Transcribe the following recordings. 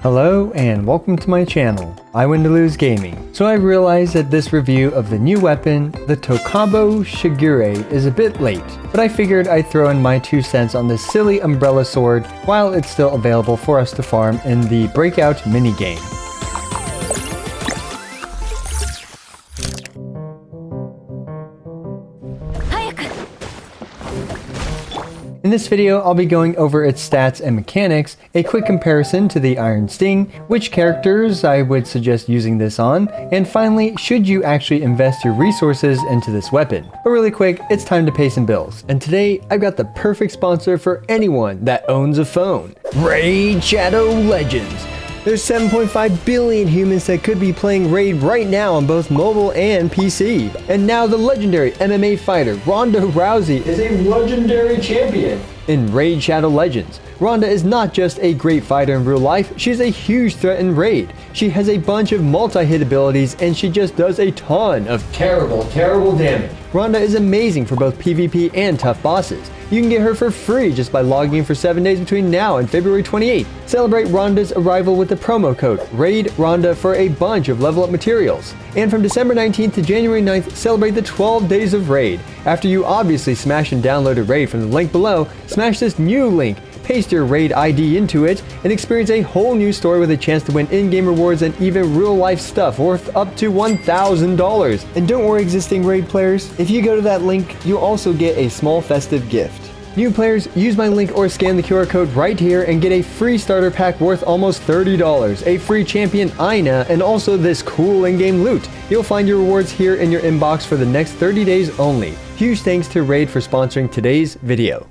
Hello and welcome to my channel, I Win to Lose Gaming. So I realized that this review of the new weapon, the Toukabou Shigure, is a bit late, but I figured I'd throw in my 2 cents on this silly umbrella sword while it's still available for us to farm in the Breakout minigame. In this video, I'll be going over its stats and mechanics, a quick comparison to the Iron Sting, which characters I would suggest using this on, and finally, should you actually invest your resources into this weapon. But really quick, it's time to pay some bills. And today, I've got the perfect sponsor for anyone that owns a phone. Raid Shadow Legends. There's 7.5 billion humans that could be playing Raid right now on both mobile and PC. And now the legendary MMA fighter Ronda Rousey is a legendary champion in Raid Shadow Legends. Ronda is not just a great fighter in real life, she's a huge threat in Raid. She has a bunch of multi-hit abilities and she just does a ton of terrible damage. Ronda is amazing for both PvP and tough bosses. You can get her for free just by logging in for 7 days between now and February 28th. Celebrate Ronda's arrival with the promo code RAID-RONDA for a bunch of level up materials. And from December 19th to January 9th, celebrate the 12 days of Raid. After you obviously smash and downloaded Raid from the link below, smash this new link, paste your Raid ID into it, and experience a whole new story with a chance to win in-game rewards and even real-life stuff worth up to $1,000. And don't worry, existing Raid players, if you go to that link, you'll also get a small festive gift. New players, use my link or scan the QR code right here and get a free starter pack worth almost $30, a free champion Ina, and also this cool in-game loot. You'll find your rewards here in your inbox for the next 30 days only. Huge thanks to Raid for sponsoring today's video.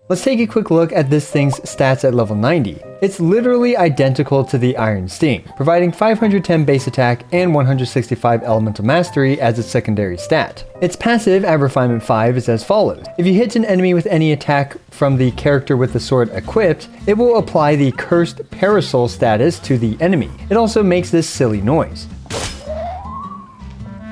Let's take a quick look at this thing's stats at level 90. It's literally identical to the Iron Sting, providing 510 base attack and 165 elemental mastery as its secondary stat. Its passive at Refinement 5 is as follows. If you hit an enemy with any attack from the character with the sword equipped, it will apply the Cursed Parasol status to the enemy. It also makes this silly noise.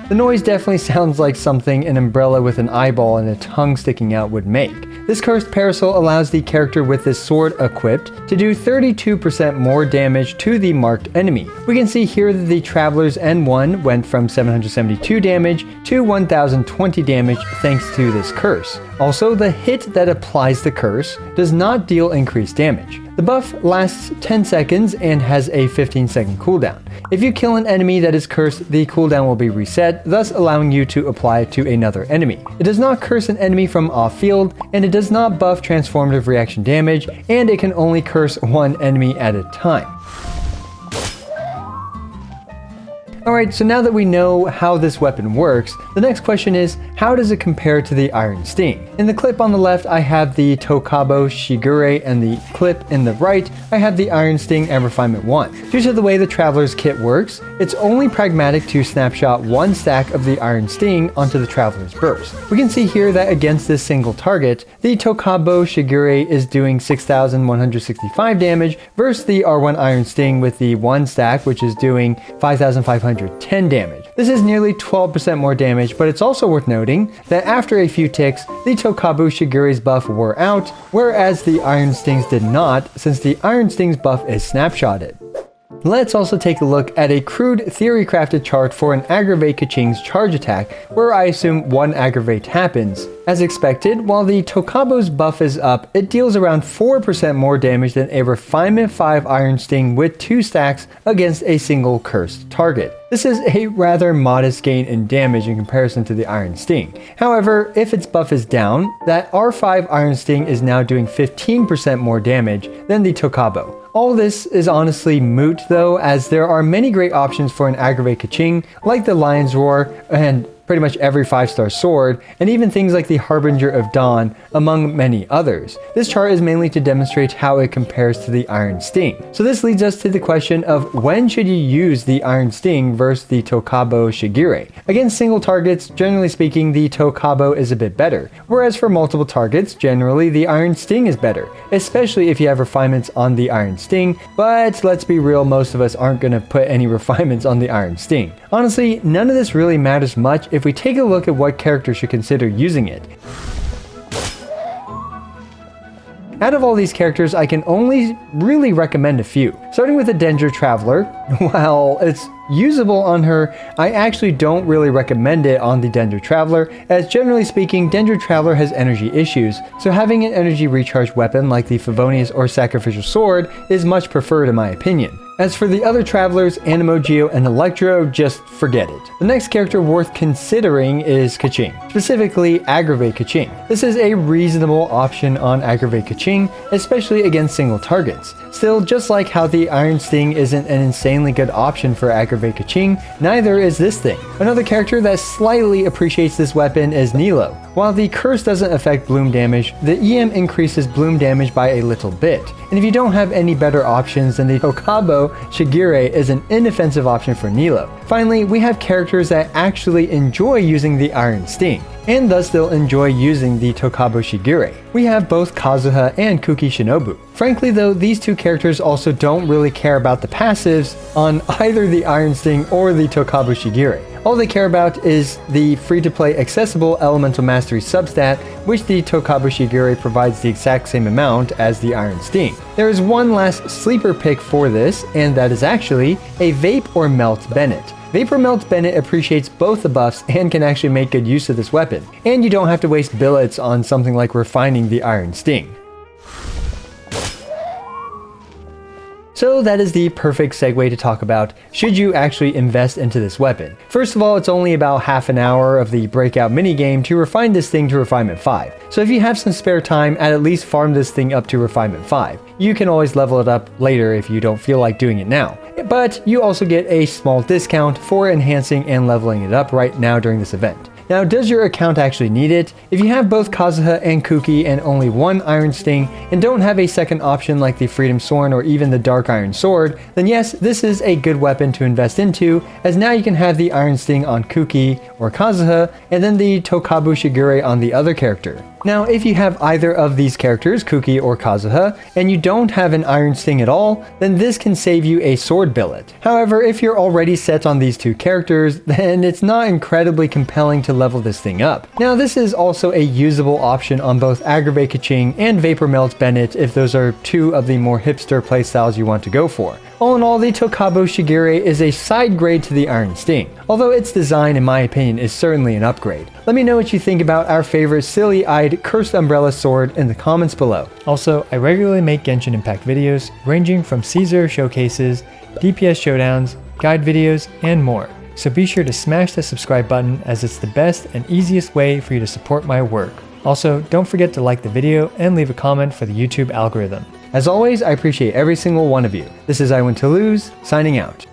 The noise definitely sounds like something an umbrella with an eyeball and a tongue sticking out would make. This Cursed Parasol allows the character with this sword equipped to do 32% more damage to the marked enemy. We can see here that the Traveler's N1 went from 772 damage to 1020 damage thanks to this curse. Also, the hit that applies the curse does not deal increased damage. The buff lasts 10 seconds and has a 15-second cooldown. If you kill an enemy that is cursed, the cooldown will be reset, thus allowing you to apply it to another enemy. It does not curse an enemy from off-field, and it does not buff transformative reaction damage, and it can only curse one enemy at a time. Alright, so now that we know how this weapon works, the next question is, how does it compare to the Iron Sting? In the clip on the left, I have the Toukabou Shigure, and the clip in the right, I have the Iron Sting and Refinement 1. Due to the way the Traveler's Kit works, it's only pragmatic to snapshot one stack of the Iron Sting onto the Traveler's Burst. We can see here that against this single target, the Toukabou Shigure is doing 6,165 damage versus the R1 Iron Sting with the one stack, which is doing 5,510 damage. This is nearly 12% more damage, but it's also worth noting that after a few ticks, the Toukabou Shigure's buff wore out, whereas the Iron Sting's did not, since the Iron Sting's buff is snapshotted. Let's also take a look at a crude theory-crafted chart for an Aggravate Keqing's charge attack, where I assume one aggravate happens. As expected, while the Toukabou's buff is up, it deals around 4% more damage than a Refinement 5 Iron Sting with 2 stacks against a single cursed target. This is a rather modest gain in damage in comparison to the Iron Sting. However, if its buff is down, that R5 Iron Sting is now doing 15% more damage than the Toukabou. All this is honestly moot though, as there are many great options for an Aggravate Keqing, like the Lion's Roar and pretty much every 5-star sword, and even things like the Harbinger of Dawn, among many others. This chart is mainly to demonstrate how it compares to the Iron Sting. So this leads us to the question of when should you use the Iron Sting versus the Toukabou Shigure? Against single targets, generally speaking, the Toukabou is a bit better, whereas for multiple targets, generally the Iron Sting is better, especially if you have refinements on the Iron Sting, but let's be real, most of us aren't going to put any refinements on the Iron Sting. Honestly, none of this really matters much if we take a look at what character should consider using it. Out of all these characters, I can only really recommend a few. Starting with the Dendro Traveler, while it's usable on her, I actually don't really recommend it on the Dendro Traveler, as generally speaking, Dendro Traveler has energy issues, so having an energy recharge weapon like the Favonius or Sacrificial Sword is much preferred in my opinion. As for the other travelers, Animo, Geo, and Electro, just forget it. The next character worth considering is Keqing, specifically Aggravate Keqing. This is a reasonable option on Aggravate Keqing, especially against single targets. Still, just like how the Iron Sting isn't an insanely good option for Aggravate Keqing, neither is this thing. Another character that slightly appreciates this weapon is Nilo. While the curse doesn't affect bloom damage, the EM increases bloom damage by a little bit. And if you don't have any better options, then the Toukabou Shigure is an inoffensive option for Nilo. Finally, we have characters that actually enjoy using the Iron Sting, and thus they'll enjoy using the Toukabou Shigure. We have both Kazuha and Kuki Shinobu. Frankly though, these two characters also don't really care about the passives on either the Iron Sting or the Toukabou Shigure. All they care about is the free-to-play accessible Elemental Mastery substat, which the Toukabou Shigure provides the exact same amount as the Iron Sting. There is one last sleeper pick for this, and that is actually a Vape or Melt Bennett. Vapor Melt Bennett appreciates both the buffs and can actually make good use of this weapon, and you don't have to waste billets on something like refining the Iron Sting. So that is the perfect segue to talk about, should you actually invest into this weapon? First of all, it's only about half an hour of the breakout minigame to refine this thing to Refinement 5. So if you have some spare time, at least farm this thing up to Refinement 5. You can always level it up later if you don't feel like doing it now. But you also get a small discount for enhancing and leveling it up right now during this event. Now, does your account actually need it? If you have both Kazuha and Kuki and only one Iron Sting, and don't have a second option like the Freedom Sword or even the Dark Iron Sword, then yes, this is a good weapon to invest into, as now you can have the Iron Sting on Kuki or Kazuha, and then the Toukabou Shigure on the other character. Now, if you have either of these characters, Kuki or Kazuha, and you don't have an Iron Sting at all, then this can save you a sword billet. However, if you're already set on these two characters, then it's not incredibly compelling to level this thing up. Now, this is also a usable option on both Aggravate Keqing and Vapor Melt Bennett if those are two of the more hipster playstyles you want to go for. All in all, the Toukabou Shigure is a side grade to the Iron Sting, although its design, in my opinion, is certainly an upgrade. Let me know what you think about our favorite silly-eyed Cursed Umbrella sword in the comments below. Also, I regularly make Genshin Impact videos ranging from Caesar showcases, DPS showdowns, guide videos, and more. So be sure to smash the subscribe button, as it's the best and easiest way for you to support my work. Also, don't forget to like the video and leave a comment for the YouTube algorithm. As always, I appreciate every single one of you. This is I Win to Lose, signing out.